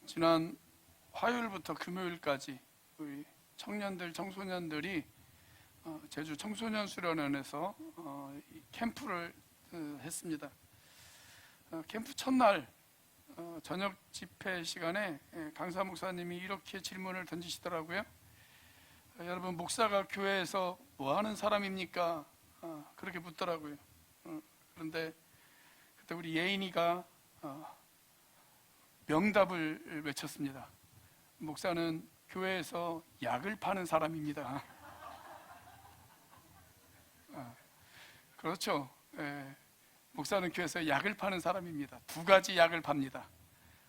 지난 화요일부터 금요일까지 우리 청년들, 청소년들이 제주 청소년 수련원에서 캠프를 했습니다. 캠프 첫날 저녁 집회 시간에 강사 목사님이 이렇게 질문을 던지시더라고요. 여러분, 목사가 교회에서 뭐 하는 사람입니까? 그렇게 묻더라고요. 그런데 그때 우리 예인이가 명답을 외쳤습니다. 목사는 교회에서 약을 파는 사람입니다. 그렇죠. 목사는 교회에서 약을 파는 사람입니다. 두 가지 약을 팝니다.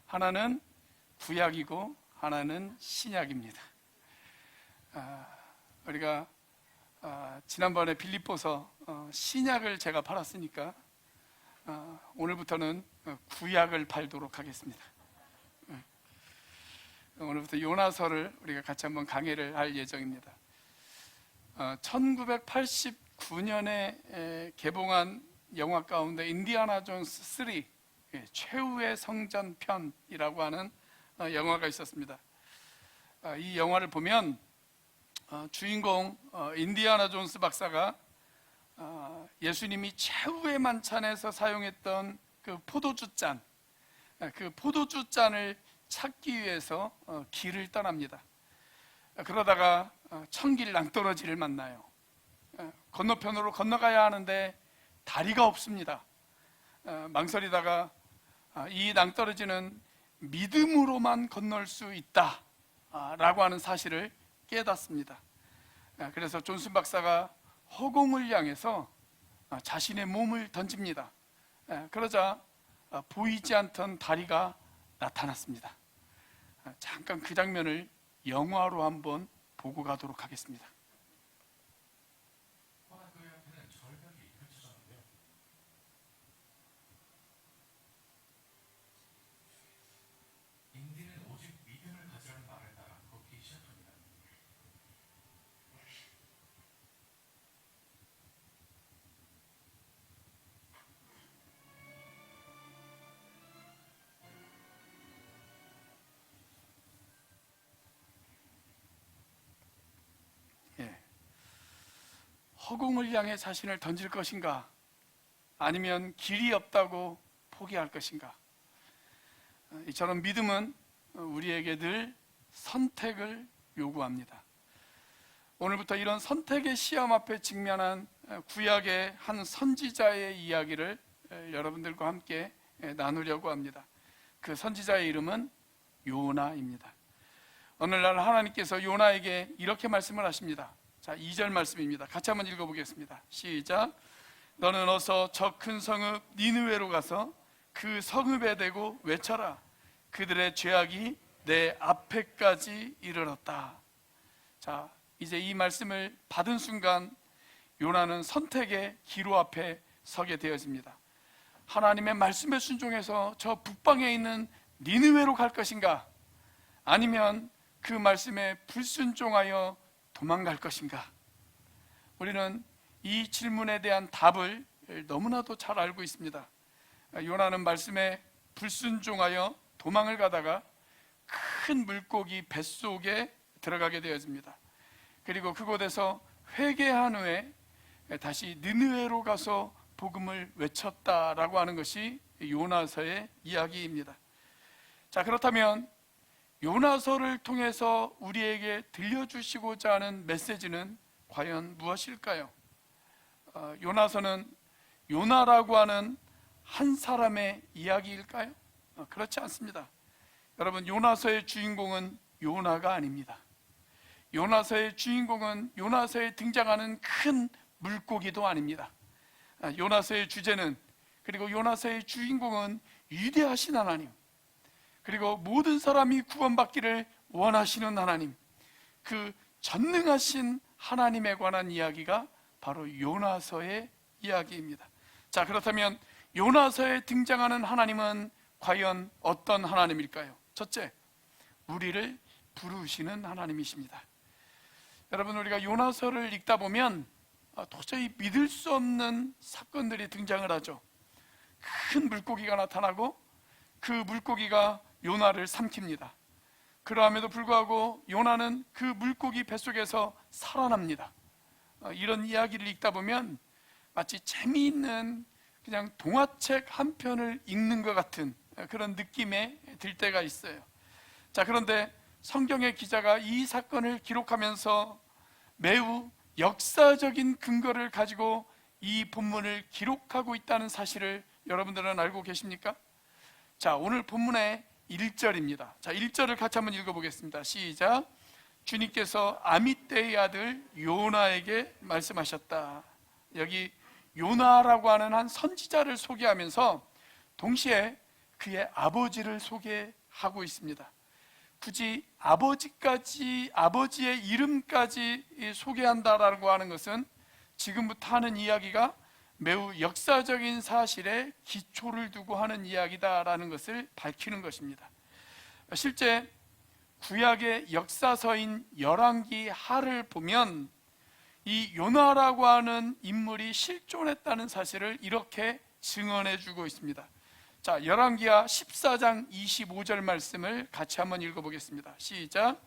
하나는 구약이고 하나는 신약입니다. 우리가 지난번에 빌립보서 신약을 제가 팔았으니까 오늘부터는 구약을 팔도록 하겠습니다. 오늘부터 요나서를 우리가 같이 한번 강의를 할 예정입니다. 1989년에 개봉한 영화 가운데 인디아나 존스 3 최후의 성전편이라고 하는 영화가 있었습니다. 이 영화를 보면 주인공 인디아나 존스 박사가 예수님이 최후의 만찬에서 사용했던 그 포도주잔, 그 포도주잔을 찾기 위해서 길을 떠납니다. 그러다가 천길 낭떠러지를 만나요. 건너편으로 건너가야 하는데 다리가 없습니다. 망설이다가 이 낭떠러지는 믿음으로만 건널 수 있다 라고 하는 사실을 깨닫습니다. 그래서 존슨 박사가 허공을 향해서 자신의 몸을 던집니다. 그러자 보이지 않던 다리가 나타났습니다. 잠깐 그 장면을 영화로 한번 보고 가도록 하겠습니다. 허공을 향해 자신을 던질 것인가? 아니면 길이 없다고 포기할 것인가? 이처럼 믿음은 우리에게 늘 선택을 요구합니다. 오늘부터 이런 선택의 시험 앞에 직면한 구약의 한 선지자의 이야기를 여러분들과 함께 나누려고 합니다. 그 선지자의 이름은 요나입니다. 오늘날 하나님께서 요나에게 이렇게 말씀을 하십니다. 자, 2절 말씀입니다. 같이 한번 읽어보겠습니다. 시작. 너는 어서 저 큰 성읍 니느웨로 가서 그 성읍에 대고 외쳐라. 그들의 죄악이 내 앞에까지 이르렀다. 자, 이제 이 말씀을 받은 순간 요나는 선택의 기로 앞에 서게 되어집니다. 하나님의 말씀에 순종해서 저 북방에 있는 니느웨로 갈 것인가? 아니면 그 말씀에 불순종하여 도망갈 것인가? 우리는 이 질문에 대한 답을 너무나도 잘 알고 있습니다. 요나는 말씀에 불순종하여 도망을 가다가 큰 물고기 뱃속에 들어가게 되어집니다. 그리고 그곳에서 회개한 후에 다시 느느웨로 가서 복음을 외쳤다라고 하는 것이 요나서의 이야기입니다. 자, 그렇다면 요나서를 통해서 우리에게 들려주시고자 하는 메시지는 과연 무엇일까요? 요나서는 요나라고 하는 한 사람의 이야기일까요? 그렇지 않습니다. 여러분, 요나서의 주인공은 요나가 아닙니다. 요나서의 주인공은 요나서에 등장하는 큰 물고기도 아닙니다. 요나서의 주제는, 그리고 요나서의 주인공은 위대하신 하나님, 그리고 모든 사람이 구원받기를 원하시는 하나님, 그 전능하신 하나님에 관한 이야기가 바로 요나서의 이야기입니다. 자, 그렇다면 요나서에 등장하는 하나님은 과연 어떤 하나님일까요? 첫째, 우리를 부르시는 하나님이십니다. 여러분, 우리가 요나서를 읽다 보면 도저히 믿을 수 없는 사건들이 등장을 하죠. 큰 물고기가 나타나고 그 물고기가 요나를 삼킵니다. 그러함에도 불구하고 요나는 그 물고기 뱃속에서 살아납니다. 이런 이야기를 읽다 보면 마치 재미있는 그냥 동화책 한 편을 읽는 것 같은 그런 느낌에 들 때가 있어요. 자, 그런데 성경의 기자가 이 사건을 기록하면서 매우 역사적인 근거를 가지고 이 본문을 기록하고 있다는 사실을 여러분들은 알고 계십니까? 자, 오늘 본문의 1절입니다. 자, 1절을 같이 한번 읽어보겠습니다. 시작. 주님께서 아미떼의 아들 요나에게 말씀하셨다. 여기 요나라고 하는 한 선지자를 소개하면서 동시에 그의 아버지를 소개하고 있습니다. 굳이 아버지의 이름까지 소개한다라고 하는 것은 지금부터 하는 이야기가 매우 역사적인 사실에 기초를 두고 하는 이야기다라는 것을 밝히는 것입니다. 실제 구약의 역사서인 열왕기 하를 보면 이 요나라고 하는 인물이 실존했다는 사실을 이렇게 증언해 주고 있습니다. 자, 열왕기하 14장 25절 말씀을 같이 한번 읽어보겠습니다. 시작.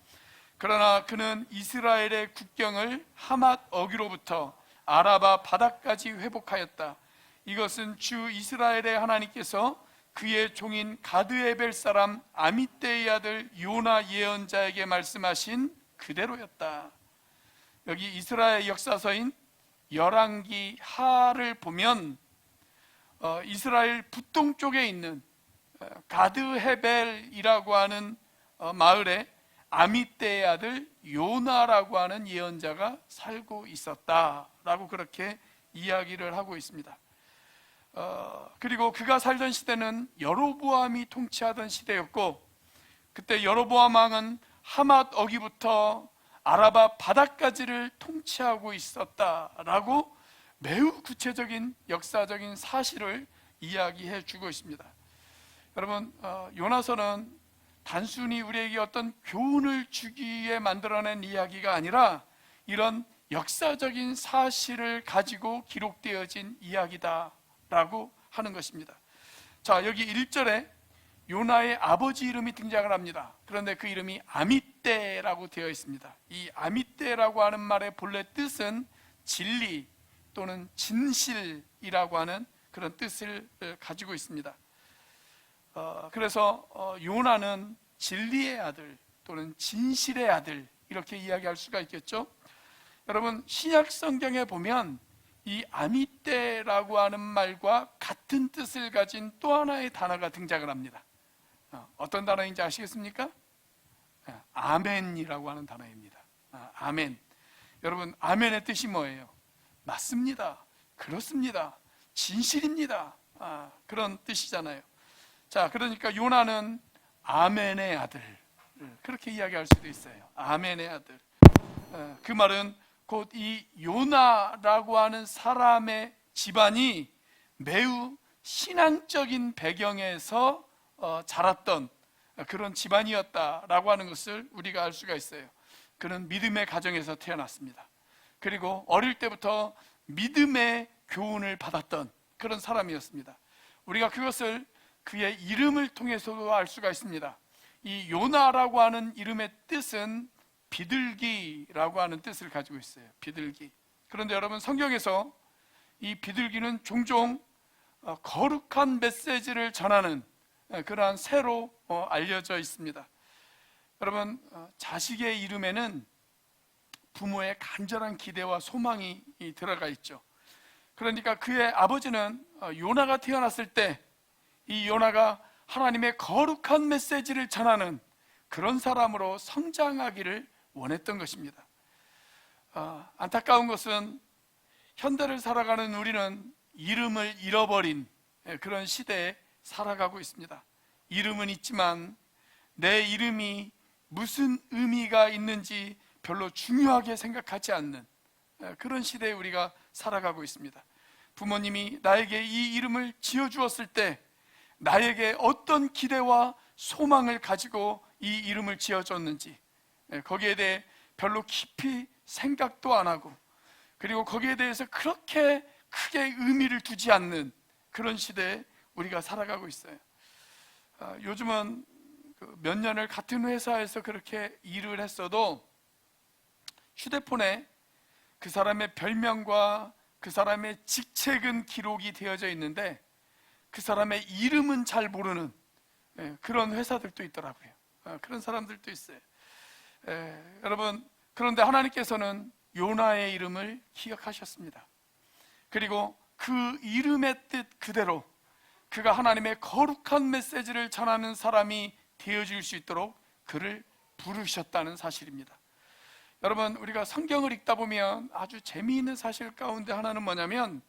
그러나 그는 이스라엘의 국경을 하맛 어귀로부터 아라바 바다까지 회복하였다. 이것은 주 이스라엘의 하나님께서 그의 종인 가드에벨 사람 아미떼의 아들 요나 예언자에게 말씀하신 그대로였다. 여기 이스라엘 역사서인 열왕기 하를 보면 이스라엘 북동쪽에 있는 가드헤벨이라고 하는 마을에 아미떼의 아들 요나라고 하는 예언자가 살고 있었다라고 그렇게 이야기를 하고 있습니다. 그리고 그가 살던 시대는 여로보암이 통치하던 시대였고, 그때 여로보암 왕은 하맛 어귀부터 아라바 바다까지를 통치하고 있었다라고 매우 구체적인 역사적인 사실을 이야기해 주고 있습니다. 여러분, 요나서는 단순히 우리에게 어떤 교훈을 주기에 만들어낸 이야기가 아니라 이런 역사적인 사실을 가지고 기록되어진 이야기다라고 하는 것입니다. 자, 여기 1절에 요나의 아버지 이름이 등장을 합니다. 그런데 그 이름이 아미떼라고 되어 있습니다. 이 아미떼라고 하는 말의 본래 뜻은 진리 또는 진실이라고 하는 그런 뜻을 가지고 있습니다. 그래서 요나는 진리의 아들 또는 진실의 아들, 이렇게 이야기할 수가 있겠죠. 여러분, 신약 성경에 보면 이 아미떼라고 하는 말과 같은 뜻을 가진 또 하나의 단어가 등장을 합니다. 어떤 단어인지 아시겠습니까? 아멘이라고 하는 단어입니다. 아멘. 여러분, 아멘의 뜻이 뭐예요? 맞습니다, 그렇습니다, 진실입니다, 그런 뜻이잖아요. 자, 그러니까 요나는 아멘의 아들, 그렇게 이야기할 수도 있어요. 아멘의 아들. 그 말은 곧 이 요나라고 하는 사람의 집안이 매우 신앙적인 배경에서 자랐던 그런 집안이었다라고 하는 것을 우리가 알 수가 있어요. 그는 믿음의 가정에서 태어났습니다. 그리고 어릴 때부터 믿음의 교훈을 받았던 그런 사람이었습니다. 우리가 그것을 그의 이름을 통해서도 알 수가 있습니다. 이 요나라고 하는 이름의 뜻은 비둘기라고 하는 뜻을 가지고 있어요. 비둘기. 그런데 여러분, 성경에서 이 비둘기는 종종 거룩한 메시지를 전하는 그러한 새로 알려져 있습니다. 여러분, 자식의 이름에는 부모의 간절한 기대와 소망이 들어가 있죠. 그러니까 그의 아버지는 요나가 태어났을 때 이 요나가 하나님의 거룩한 메시지를 전하는 그런 사람으로 성장하기를 원했던 것입니다. 안타까운 것은 현대를 살아가는 우리는 이름을 잃어버린 그런 시대에 살아가고 있습니다. 이름은 있지만 내 이름이 무슨 의미가 있는지 별로 중요하게 생각하지 않는 그런 시대에 우리가 살아가고 있습니다. 부모님이 나에게 이 이름을 지어주었을 때 나에게 어떤 기대와 소망을 가지고 이 이름을 지어줬는지 거기에 대해 별로 깊이 생각도 안 하고, 그리고 거기에 대해서 그렇게 크게 의미를 두지 않는 그런 시대에 우리가 살아가고 있어요. 요즘은 몇 년을 같은 회사에서 그렇게 일을 했어도 휴대폰에 그 사람의 별명과 그 사람의 직책은 기록이 되어져 있는데 그 사람의 이름은 잘 모르는 그런 회사들도 있더라고요. 그런 사람들도 있어요. 여러분, 그런데 하나님께서는 요나의 이름을 기억하셨습니다. 그리고 그 이름의 뜻 그대로 그가 하나님의 거룩한 메시지를 전하는 사람이 되어질 수 있도록 그를 부르셨다는 사실입니다. 여러분, 우리가 성경을 읽다 보면 아주 재미있는 사실 가운데 하나는 뭐냐면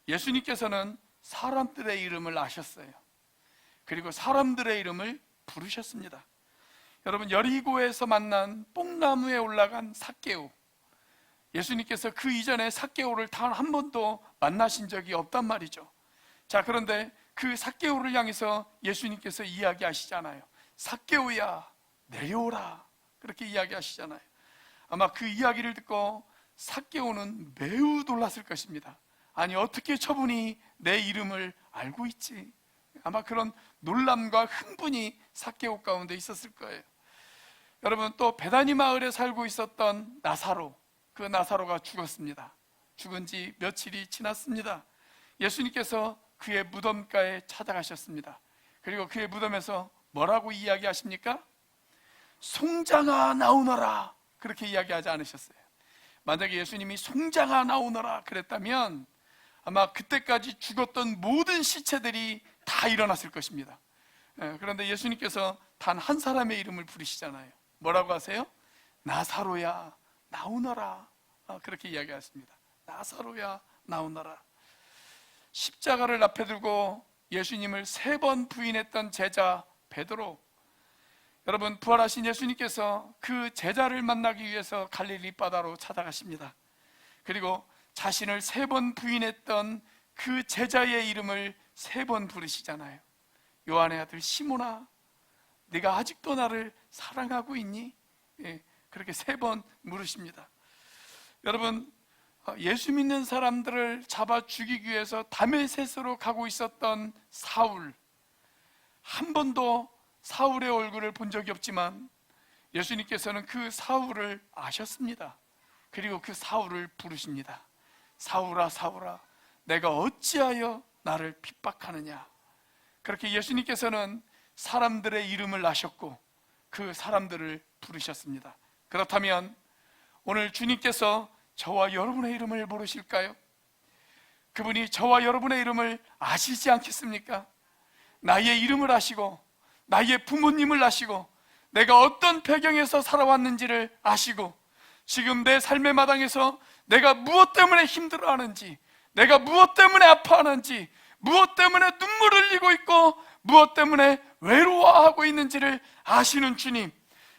예수님께서는 사람들의 이름을 아셨어요. 그리고 사람들의 이름을 부르셨습니다. 여러분, 여리고에서 만난 뽕나무에 올라간 삭개오, 예수님께서 그 이전에 삭개오를 단 한 번도 만나신 적이 없단 말이죠. 자, 그런데 그 삭개오를 향해서 예수님께서 이야기하시잖아요. 삭개오야, 내려오라, 그렇게 이야기하시잖아요. 아마 그 이야기를 듣고 삭개오는 매우 놀랐을 것입니다. 아니, 어떻게 저분이 내 이름을 알고 있지? 아마 그런 놀람과 흥분이 삭개오 가운데 있었을 거예요. 여러분, 또 베다니 마을에 살고 있었던 나사로, 그 나사로가 죽었습니다. 죽은 지 며칠이 지났습니다. 예수님께서 그의 무덤가에 찾아가셨습니다. 그리고 그의 무덤에서 뭐라고 이야기하십니까? 송장아 나오너라, 그렇게 이야기하지 않으셨어요. 만약에 예수님이 송장아 나오너라 그랬다면 아마 그때까지 죽었던 모든 시체들이 다 일어났을 것입니다. 그런데 예수님께서 단 한 사람의 이름을 부르시잖아요. 뭐라고 하세요? 나사로야 나오너라, 그렇게 이야기하십니다. 나사로야 나오너라. 십자가를 앞에 두고 예수님을 3번 부인했던 제자 베드로, 여러분, 부활하신 예수님께서 그 제자를 만나기 위해서 갈릴리 바다로 찾아가십니다. 그리고 자신을 3번 부인했던 그 제자의 이름을 3번 부르시잖아요. 요한의 아들 시몬아, 네가 아직도 나를 사랑하고 있니? 그렇게 3번 물으십니다. 여러분, 예수 믿는 사람들을 잡아 죽이기 위해서 다메섹으로 가고 있었던 사울, 한 번도 사울의 얼굴을 본 적이 없지만 예수님께서는 그 사울을 아셨습니다. 그리고 그 사울을 부르십니다. 사울아 사울아, 내가 어찌하여 나를 핍박하느냐. 그렇게 예수님께서는 사람들의 이름을 아셨고 그 사람들을 부르셨습니다. 그렇다면 오늘 주님께서 저와 여러분의 이름을 부르실까요? 그분이 저와 여러분의 이름을 아시지 않겠습니까? 나의 이름을 아시고 나의 부모님을 아시고 내가 어떤 배경에서 살아왔는지를 아시고 지금 내 삶의 마당에서 내가 무엇 때문에 힘들어하는지, 내가 무엇 때문에 아파하는지, 무엇 때문에 눈물을 흘리고 있고 무엇 때문에 외로워하고 있는지를 아시는 주님,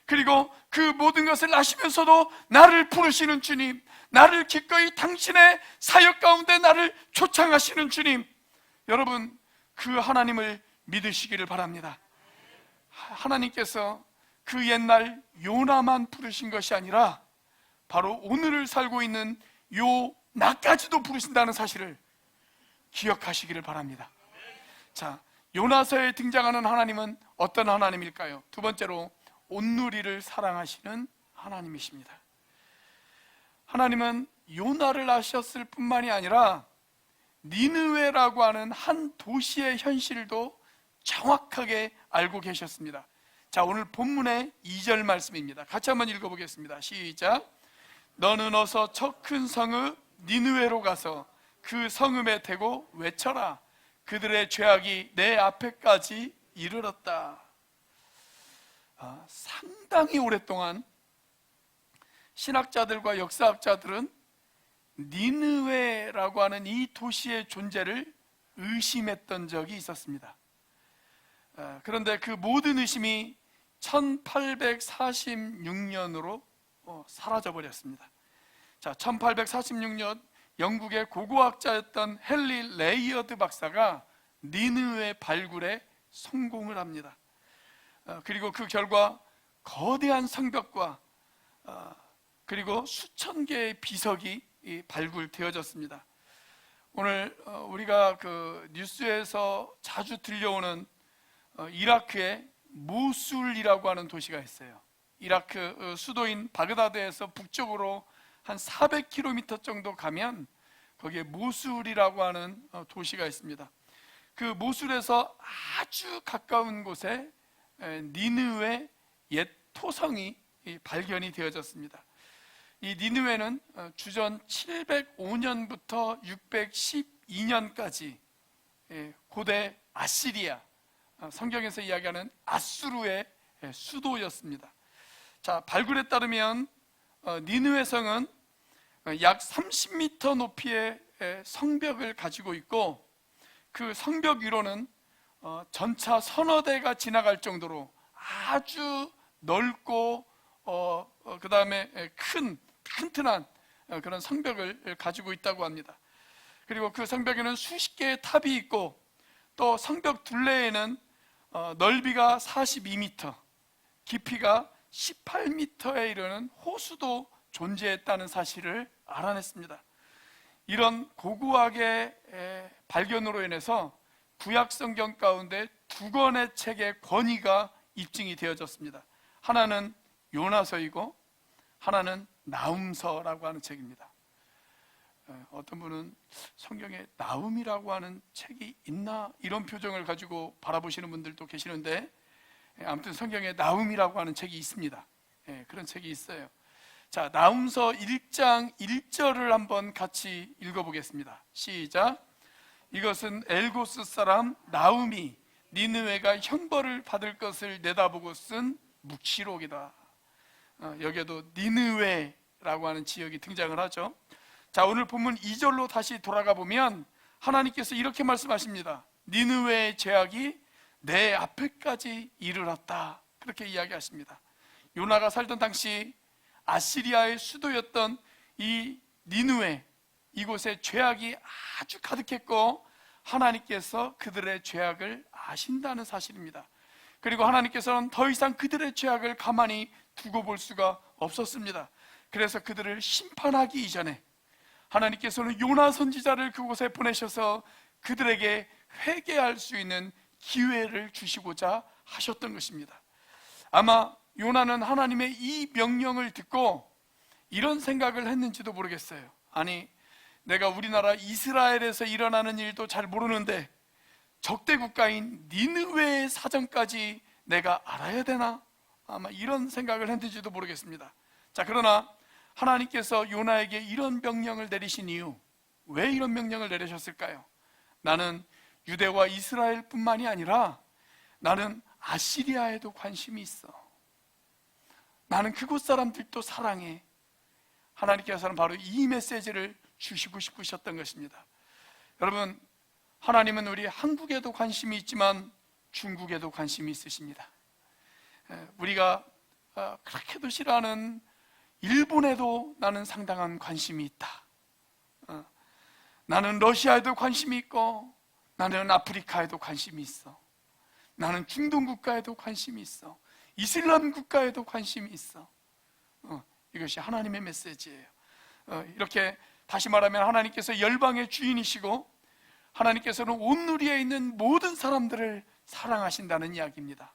그리고 그 모든 것을 아시면서도 나를 부르시는 주님, 나를 기꺼이 당신의 사역 가운데 나를 초청하시는 주님, 여러분, 그 하나님을 믿으시기를 바랍니다. 하나님께서 그 옛날 요나만 부르신 것이 아니라 바로 오늘을 살고 있는 요 나까지도 부르신다는 사실을 기억하시기를 바랍니다. 자, 요나서에 등장하는 하나님은 어떤 하나님일까요? 두 번째로 온누리를 사랑하시는 하나님이십니다. 하나님은 요나를 아셨을 뿐만이 아니라 니느웨라고 하는 한 도시의 현실도 정확하게 알고 계셨습니다. 자, 오늘 본문의 2절 말씀입니다. 같이 한번 읽어보겠습니다. 시작. 너는 어서 저 큰 성읍 니느웨로 가서 그 성읍에 대고 외쳐라. 그들의 죄악이 내 앞에까지 이르렀다. 상당히 오랫동안 신학자들과 역사학자들은 니느웨라고 하는 이 도시의 존재를 의심했던 적이 있었습니다. 그런데 그 모든 의심이 1846년으로 사라져버렸습니다. 자, 1846년 영국의 고고학자였던 헨리 레이어드 박사가 니느웨 발굴에 성공을 합니다. 그리고 그 결과 거대한 성벽과 그리고 수천 개의 비석이 발굴되어졌습니다. 오늘 우리가 그 뉴스에서 자주 들려오는 이라크의 모술이라고 하는 도시가 있어요. 이라크 수도인 바그다드에서 북쪽으로 한 400km 정도 가면 거기에 모술이라고 하는 도시가 있습니다. 그 모술에서 아주 가까운 곳에 니느웨 옛 토성이 발견이 되어졌습니다. 이 니느웨는 주전 705년부터 612년까지 고대 아시리아, 성경에서 이야기하는 아수르의 수도였습니다. 자, 발굴에 따르면 니느웨 성은 약 30m 높이의 성벽을 가지고 있고, 그 성벽 위로는 전차 서너 대가 지나갈 정도로 아주 넓고 그 다음에 튼튼한 그런 성벽을 가지고 있다고 합니다. 그리고 그 성벽에는 수십 개의 탑이 있고, 또 성벽 둘레에는 넓이가 42m, 깊이가 18m에 이르는 호수도 존재했다는 사실을 알아냈습니다. 이런 고고학의 발견으로 인해서 구약 성경 가운데 두 권의 책의 권위가 입증이 되어졌습니다. 하나는 요나서이고 하나는 나훔서라고 하는 책입니다. 어떤 분은 성경에 나훔이라고 하는 책이 있나 이런 표정을 가지고 바라보시는 분들도 계시는데, 아무튼 성경에 나훔이라고 하는 책이 있습니다. 그런 책이 있어요. 자, 나훔서 1장 1절을 한번 같이 읽어보겠습니다. 시작. 이것은 엘고스 사람 나훔이 니느웨가 형벌을 받을 것을 내다보고 쓴 묵시록이다. 여기에도 니느웨라고 하는 지역이 등장을 하죠. 자, 오늘 본문 2절로 다시 돌아가 보면 하나님께서 이렇게 말씀하십니다. 니느웨의 죄악이 내 앞에까지 이르렀다. 그렇게 이야기하십니다. 요나가 살던 당시 아시리아의 수도였던 이 니느웨, 이곳에 죄악이 아주 가득했고 하나님께서 그들의 죄악을 아신다는 사실입니다. 그리고 하나님께서는 더 이상 그들의 죄악을 가만히 두고 볼 수가 없었습니다. 그래서 그들을 심판하기 이전에 하나님께서는 요나 선지자를 그곳에 보내셔서 그들에게 회개할 수 있는 기회를 주시고자 하셨던 것입니다. 아마 요나는 하나님의 이 명령을 듣고 이런 생각을 했는지도 모르겠어요. 아니, 내가 우리나라 이스라엘에서 일어나는 일도 잘 모르는데 적대 국가인 니느웨의 사정까지 내가 알아야 되나? 아마 이런 생각을 했는지도 모르겠습니다. 자, 그러나 하나님께서 요나에게 이런 명령을 내리신 이유, 왜 이런 명령을 내리셨을까요? 나는 유대와 이스라엘뿐만이 아니라 나는 아시리아에도 관심이 있어. 나는 그곳 사람들도 사랑해. 하나님께서는 바로 이 메시지를 주시고 싶으셨던 것입니다. 여러분, 하나님은 우리 한국에도 관심이 있지만 중국에도 관심이 있으십니다. 우리가 그렇게도 싫어하는 일본에도 나는 상당한 관심이 있다. 나는 러시아에도 관심이 있고, 나는 아프리카에도 관심이 있어. 나는 중동 국가에도 관심이 있어. 이슬람 국가에도 관심이 있어. 이것이 하나님의 메시지예요. 이렇게 다시 말하면 하나님께서 열방의 주인이시고 하나님께서는 온누리에 있는 모든 사람들을 사랑하신다는 이야기입니다.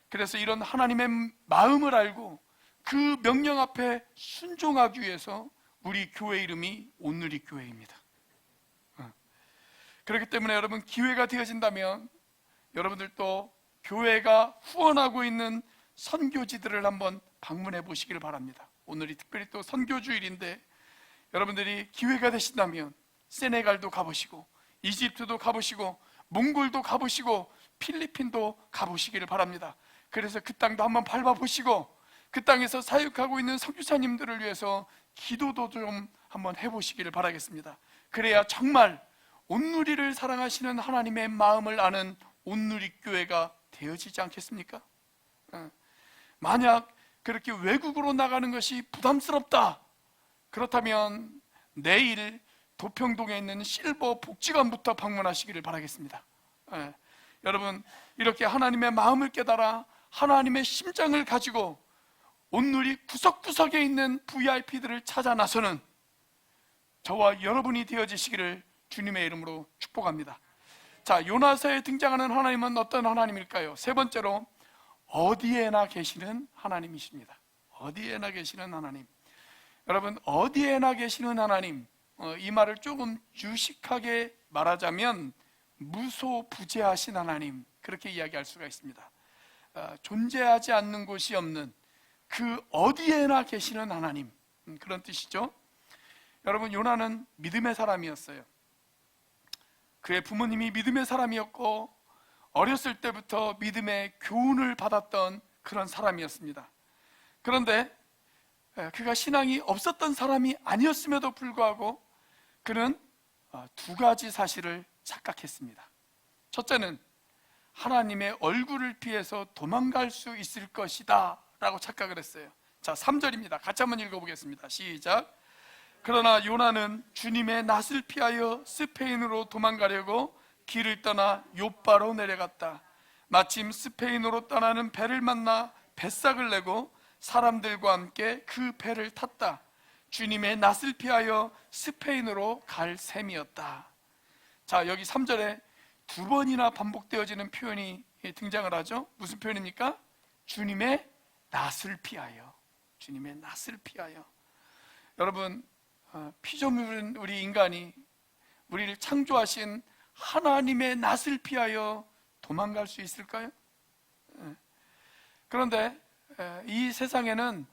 그래서 이런 하나님의 마음을 알고 그 명령 앞에 순종하기 위해서 우리 교회 이름이 온누리 교회입니다. 그렇기 때문에 여러분, 기회가 되어진다면 여러분들도 교회가 후원하고 있는 선교지들을 한번 방문해 보시기를 바랍니다. 오늘이 특별히 또 선교주일인데 여러분들이 기회가 되신다면 세네갈도 가보시고 이집트도 가보시고 몽골도 가보시고 필리핀도 가보시기를 바랍니다. 그래서 그 땅도 한번 밟아보시고 그 땅에서 사역하고 있는 선교사님들을 위해서 기도도 좀 한번 해보시기를 바라겠습니다. 그래야 정말 온누리를 사랑하시는 하나님의 마음을 아는 온누리 교회가 되어지지 않겠습니까? 만약 그렇게 외국으로 나가는 것이 부담스럽다, 그렇다면 내일 도평동에 있는 실버 복지관부터 방문하시기를 바라겠습니다. 여러분, 이렇게 하나님의 마음을 깨달아 하나님의 심장을 가지고 온누리 구석구석에 있는 VIP들을 찾아 나서는 저와 여러분이 되어지시기를 주님의 이름으로 축복합니다. 자, 요나서에 등장하는 하나님은 어떤 하나님일까요? 세 번째로, 어디에나 계시는 하나님이십니다. 어디에나 계시는 하나님. 여러분, 어디에나 계시는 하나님, 이 말을 조금 유식하게 말하자면 무소부재하신 하나님, 그렇게 이야기할 수가 있습니다. 존재하지 않는 곳이 없는 그 어디에나 계시는 하나님, 그런 뜻이죠. 여러분, 요나는 믿음의 사람이었어요. 그의 부모님이 믿음의 사람이었고 어렸을 때부터 믿음의 교훈을 받았던 그런 사람이었습니다. 그런데 그가 신앙이 없었던 사람이 아니었음에도 불구하고 그는 두 가지 사실을 착각했습니다. 첫째는 하나님의 얼굴을 피해서 도망갈 수 있을 것이다 라고 착각을 했어요. 자, 3절입니다. 같이 한번 읽어보겠습니다. 시작. 그러나 요나는 주님의 낯을 피하여 스페인으로 도망가려고 길을 떠나 욥바로 내려갔다. 마침 스페인으로 떠나는 배를 만나 뱃삭을 내고 사람들과 함께 그 배를 탔다. 주님의 낯을 피하여 스페인으로 갈 셈이었다. 자, 여기 3절에 두 번이나 반복되어지는 표현이 등장을 하죠. 무슨 표현입니까? 주님의 낯을 피하여. 주님의 낯을 피하여. 여러분, 피조물은 우리 인간이 우리를 창조하신 하나님의 낯을 피하여 도망갈 수 있을까요? 그런데 이 세상에는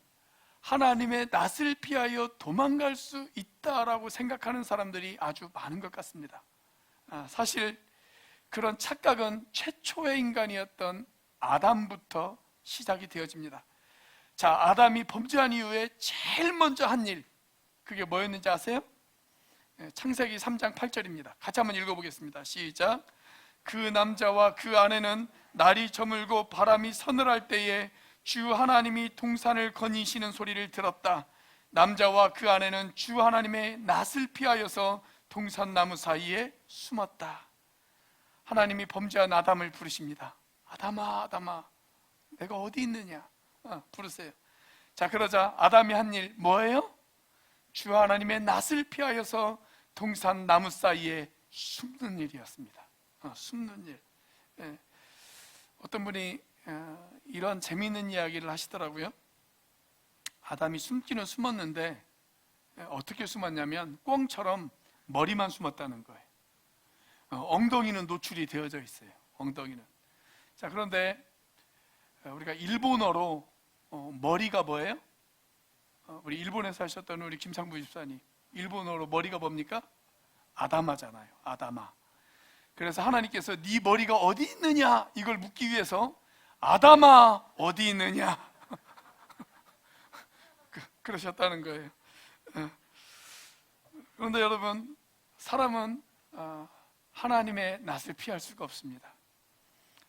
하나님의 낯을 피하여 도망갈 수 있다라고 생각하는 사람들이 아주 많은 것 같습니다. 사실 그런 착각은 최초의 인간이었던 아담부터 시작이 되어집니다. 자, 아담이 범죄한 이후에 제일 먼저 한 일, 그게 뭐였는지 아세요? 창세기 3장 8절입니다. 같이 한번 읽어보겠습니다. 시작. 그 남자와 그 아내는 날이 저물고 바람이 서늘할 때에 주 하나님이 동산을 거니시는 소리를 들었다. 남자와 그 아내는 주 하나님의 낯을 피하여서 동산나무 사이에 숨었다. 하나님이 범죄한 아담을 부르십니다. 아담아, 아담아, 내가 어디 있느냐? 부르세요. 자, 그러자 아담이 한 일 뭐예요? 주 하나님의 낯을 피하여서 동산나무 사이에 숨는 일이었습니다. 숨는 일. 어떤 분이 이런 재미있는 이야기를 하시더라고요. 아담이 숨기는 숨었는데 어떻게 숨었냐면 꿩처럼 머리만 숨었다는 거예요. 엉덩이는 노출이 되어져 있어요. 엉덩이는. 자, 그런데 우리가 일본어로 머리가 뭐예요? 우리 일본에서 하셨던 우리 김상부 집사님, 일본어로 머리가 뭡니까? 아다마잖아요. 아다마. 그래서 하나님께서 네 머리가 어디 있느냐 이걸 묻기 위해서 아담아 어디 있느냐 그러셨다는 거예요. 그런데 여러분, 사람은 하나님의 낯을 피할 수가 없습니다.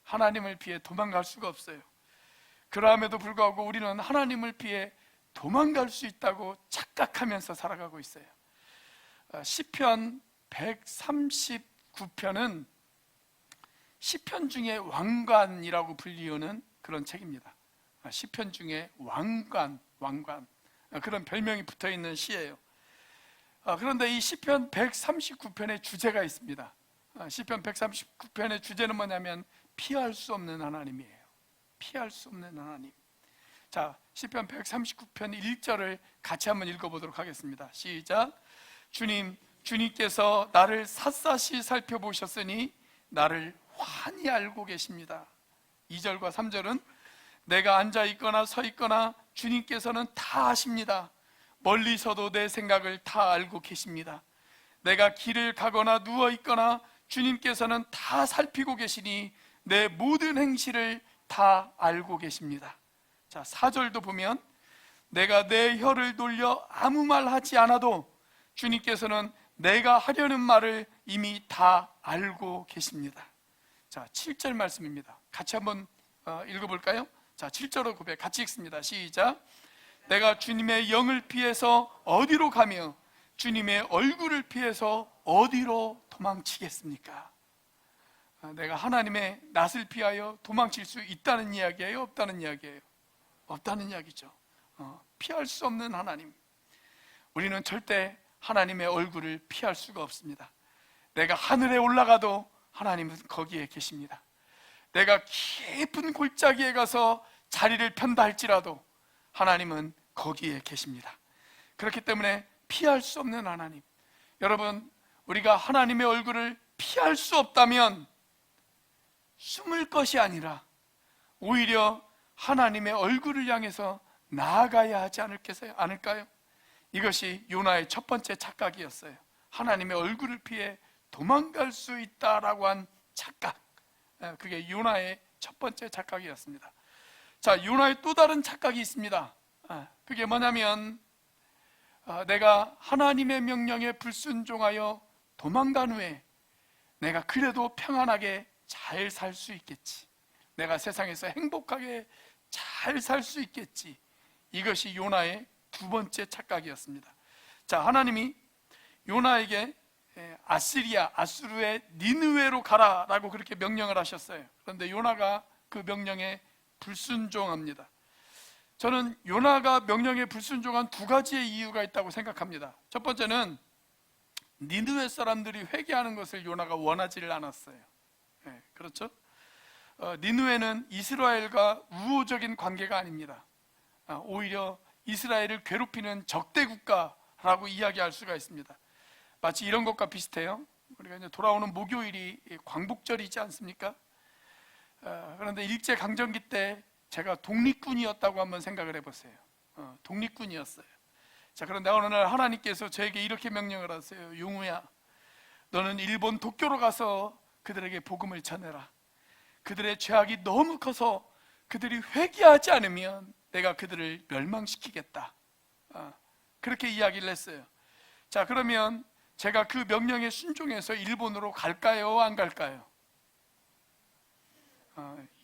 하나님을 피해 도망갈 수가 없어요. 그럼에도 불구하고 우리는 하나님을 피해 도망갈 수 있다고 착각하면서 살아가고 있어요. 시편 139편은 시편 중에 왕관이라고 불리우는 그런 책입니다. 시편 중에 왕관 그런 별명이 붙어있는 시예요. 그런데 이 시편 139편의 주제가 있습니다. 시편 139편의 주제는 뭐냐면 피할 수 없는 하나님이에요. 피할 수 없는 하나님. 자, 시편 139편 1절을 같이 한번 읽어보도록 하겠습니다. 시작. 주님께서 나를 샅샅이 살펴보셨으니 나를 환히 알고 계십니다. 2절과 3절은 내가 앉아 있거나 서 있거나 주님께서는 다 아십니다. 멀리서도 내 생각을 다 알고 계십니다. 내가 길을 가거나 누워 있거나 주님께서는 다 살피고 계시니 내 모든 행실을 다 알고 계십니다. 자, 4절도 보면 내가 내 혀를 돌려 아무 말 하지 않아도 주님께서는 내가 하려는 말을 이미 다 알고 계십니다. 자, 7절 말씀입니다. 같이 한번 읽어볼까요? 자, 7절로 고백 같이 읽습니다. 시작. 내가 주님의 영을 피해서 어디로 가며 주님의 얼굴을 피해서 어디로 도망치겠습니까? 내가 하나님의 낯을 피하여 도망칠 수 있다는 이야기예요? 없다는 이야기예요? 없다는 이야기죠. 피할 수 없는 하나님. 우리는 절대 하나님의 얼굴을 피할 수가 없습니다. 내가 하늘에 올라가도 하나님은 거기에 계십니다. 내가 깊은 골짜기에 가서 자리를 편다 할지라도 하나님은 거기에 계십니다. 그렇기 때문에 피할 수 없는 하나님, 여러분, 우리가 하나님의 얼굴을 피할 수 없다면 숨을 것이 아니라 오히려 하나님의 얼굴을 향해서 나아가야 하지 않을까요? 이것이 요나의 첫 번째 착각이었어요. 하나님의 얼굴을 피해 도망갈 수 있다라고 한 착각, 그게 요나의 첫 번째 착각이었습니다. 자, 요나의 또 다른 착각이 있습니다. 그게 뭐냐면 내가 하나님의 명령에 불순종하여 도망간 후에 내가 그래도 평안하게 잘 살 수 있겠지, 내가 세상에서 행복하게 잘 살 수 있겠지. 이것이 요나의 두 번째 착각이었습니다. 자, 하나님이 요나에게 아수르의 니느웨로 가라라고 그렇게 명령을 하셨어요. 그런데 요나가 그 명령에 불순종합니다. 저는 요나가 명령에 불순종한 두 가지의 이유가 있다고 생각합니다. 첫 번째는 니느웨 사람들이 회개하는 것을 요나가 원하지를 않았어요. 그렇죠? 니느웨는 이스라엘과 우호적인 관계가 아닙니다. 오히려 이스라엘을 괴롭히는 적대 국가라고 이야기할 수가 있습니다. 마치 이런 것과 비슷해요. 우리가 이제 돌아오는 목요일이 광복절이지 않습니까? 그런데 일제강점기 때 제가 독립군이었다고 한번 생각을 해보세요. 독립군이었어요. 자, 그런데 어느 날 하나님께서 저에게 이렇게 명령을 하세요. 용우야, 너는 일본 도쿄로 가서 그들에게 복음을 전해라. 그들의 죄악이 너무 커서 그들이 회개하지 않으면 내가 그들을 멸망시키겠다. 그렇게 이야기를 했어요. 자, 그러면 제가 그 명령에 순종해서 일본으로 갈까요? 안 갈까요?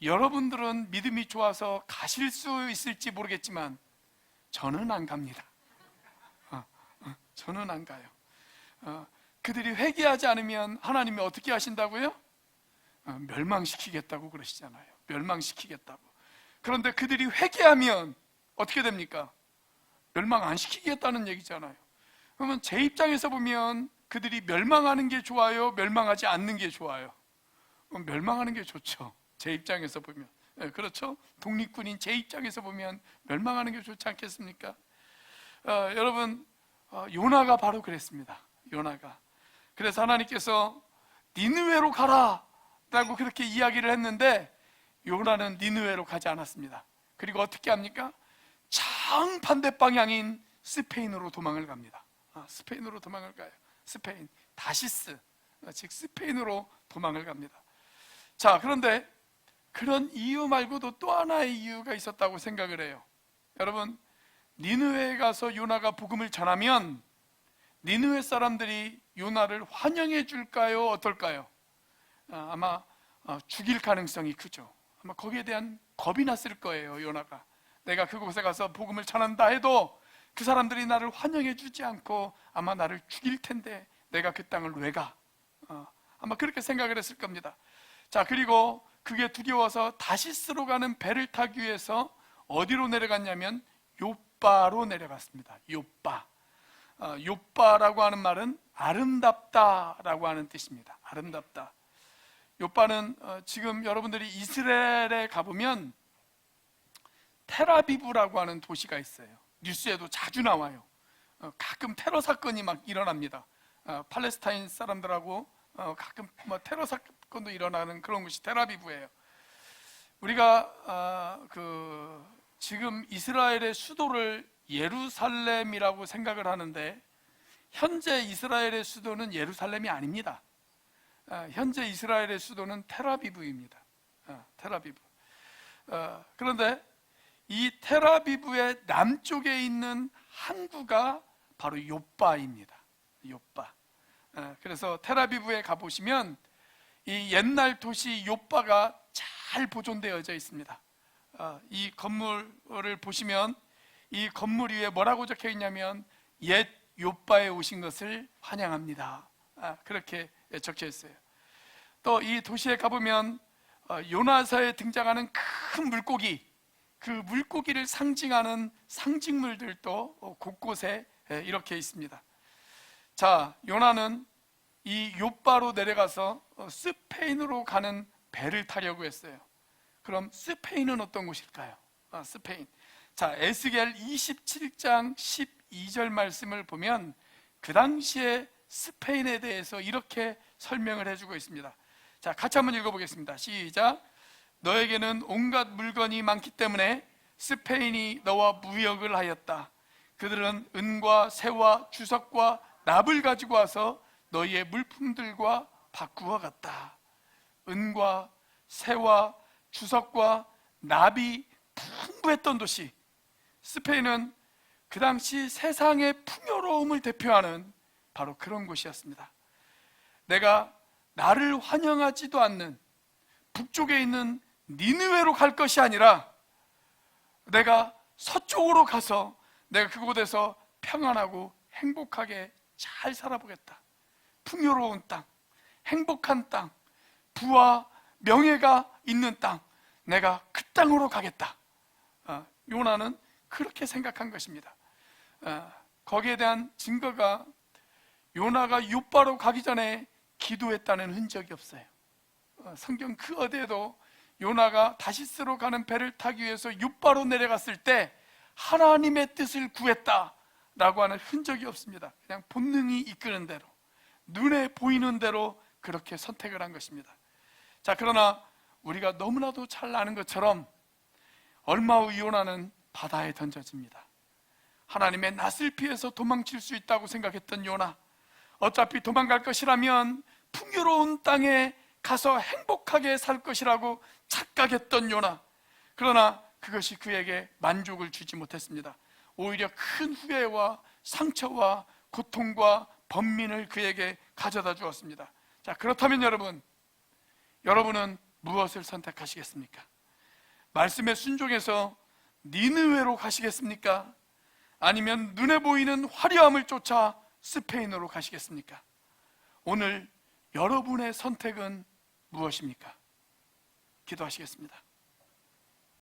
여러분들은 믿음이 좋아서 가실 수 있을지 모르겠지만 저는 안 갑니다. 저는 안 가요. 그들이 회개하지 않으면 하나님이 어떻게 하신다고요? 멸망시키겠다고 그러시잖아요. 멸망시키겠다고. 그런데 그들이 회개하면 어떻게 됩니까? 멸망 안 시키겠다는 얘기잖아요. 그러면 제 입장에서 보면 그들이 멸망하는 게 좋아요? 멸망하지 않는 게 좋아요? 멸망하는 게 좋죠. 제 입장에서 보면. 그렇죠? 독립군인 제 입장에서 보면 멸망하는 게 좋지 않겠습니까? 여러분, 요나가 바로 그랬습니다. 요나가. 그래서 하나님께서 니느웨로 가라 라고 그렇게 이야기를 했는데 요나는 니느웨로 가지 않았습니다. 그리고 어떻게 합니까? 정반대 방향인 스페인으로 도망을 갑니다. 스페인으로 도망을 가요. 스페인, 다시스, 즉 스페인으로 도망을 갑니다. 자, 그런데 그런 이유 말고도 또 하나의 이유가 있었다고 생각을 해요. 여러분, 니느웨에 가서 요나가 복음을 전하면 니느웨 사람들이 요나를 환영해 줄까요? 어떨까요? 아마 죽일 가능성이 크죠. 아마 거기에 대한 겁이 났을 거예요. 요나가 내가 그곳에 가서 복음을 전한다 해도 그 사람들이 나를 환영해 주지 않고 아마 나를 죽일 텐데 내가 그 땅을 왜 가? 아마 그렇게 생각을 했을 겁니다. 자, 그리고 그게 두려워서 다시스로 가는 배를 타기 위해서 어디로 내려갔냐면 요빠로 내려갔습니다. 요빠. 요빠라고 하는 말은 아름답다라고 하는 뜻입니다. 아름답다. 요빠는 지금 여러분들이 이스라엘에 가보면 텔아비브라고 하는 도시가 있어요. 뉴스에도 자주 나와요. 가끔 테러 사건이 막 일어납니다. 팔레스타인 사람들하고 가끔 테러 사건도 일어나는 그런 곳이 텔아비브예요. 우리가 지금 이스라엘의 수도를 예루살렘이라고 생각을 하는데 현재 이스라엘의 수도는 예루살렘이 아닙니다. 현재 이스라엘의 수도는 텔아비브입니다. 텔아비브. 그런데 이 텔아비브의 남쪽에 있는 항구가 바로 요빠입니다. 요빠. 그래서 텔아비브에 가보시면 이 옛날 도시 요빠가 잘 보존되어져 있습니다. 이 건물을 보시면 이 건물 위에 뭐라고 적혀 있냐면 옛 요빠에 오신 것을 환영합니다. 그렇게 적혀 있어요. 또 이 도시에 가보면 요나서에 등장하는 큰 물고기, 그 물고기를 상징하는 상징물들도 곳곳에 이렇게 있습니다. 자, 요나는 이 요빠로 내려가서 스페인으로 가는 배를 타려고 했어요. 그럼 스페인은 어떤 곳일까요? 스페인. 자, 에스겔 27장 12절 말씀을 보면 그 당시에 스페인에 대해서 이렇게 설명을 해주고 있습니다. 자, 같이 한번 읽어보겠습니다. 시작. 너에게는 온갖 물건이 많기 때문에 스페인이 너와 무역을 하였다. 그들은 은과 새와 주석과 납을 가지고 와서 너희의 물품들과 바꾸어 갔다. 은과 새와 주석과 납이 풍부했던 도시 스페인은 그 당시 세상의 풍요로움을 대표하는 바로 그런 곳이었습니다. 내가 나를 환영하지도 않는 북쪽에 있는 니느웨로 갈 것이 아니라 내가 서쪽으로 가서 내가 그곳에서 평안하고 행복하게 잘 살아보겠다. 풍요로운 땅, 행복한 땅, 부와 명예가 있는 땅, 내가 그 땅으로 가겠다. 요나는 그렇게 생각한 것입니다. 거기에 대한 증거가 요나가 요바로 가기 전에 기도했다는 흔적이 없어요. 성경 그 어디에도 요나가 다시스로 가는 배를 타기 위해서 요바로 내려갔을 때 하나님의 뜻을 구했다라고 하는 흔적이 없습니다. 그냥 본능이 이끄는 대로, 눈에 보이는 대로 그렇게 선택을 한 것입니다. 자, 그러나 우리가 너무나도 잘 아는 것처럼 얼마 후 요나는 바다에 던져집니다. 하나님의 낯을 피해서 도망칠 수 있다고 생각했던 요나, 어차피 도망갈 것이라면 풍요로운 땅에 가서 행복하게 살 것이라고 착각했던 요나, 그러나 그것이 그에게 만족을 주지 못했습니다. 오히려 큰 후회와 상처와 고통과 번민을 그에게 가져다 주었습니다. 자, 그렇다면 여러분은 무엇을 선택하시겠습니까? 말씀에 순종해서 니느웨로 가시겠습니까? 아니면 눈에 보이는 화려함을 쫓아 스페인으로 가시겠습니까? 오늘 여러분의 선택은 무엇입니까? 기도하시겠습니다.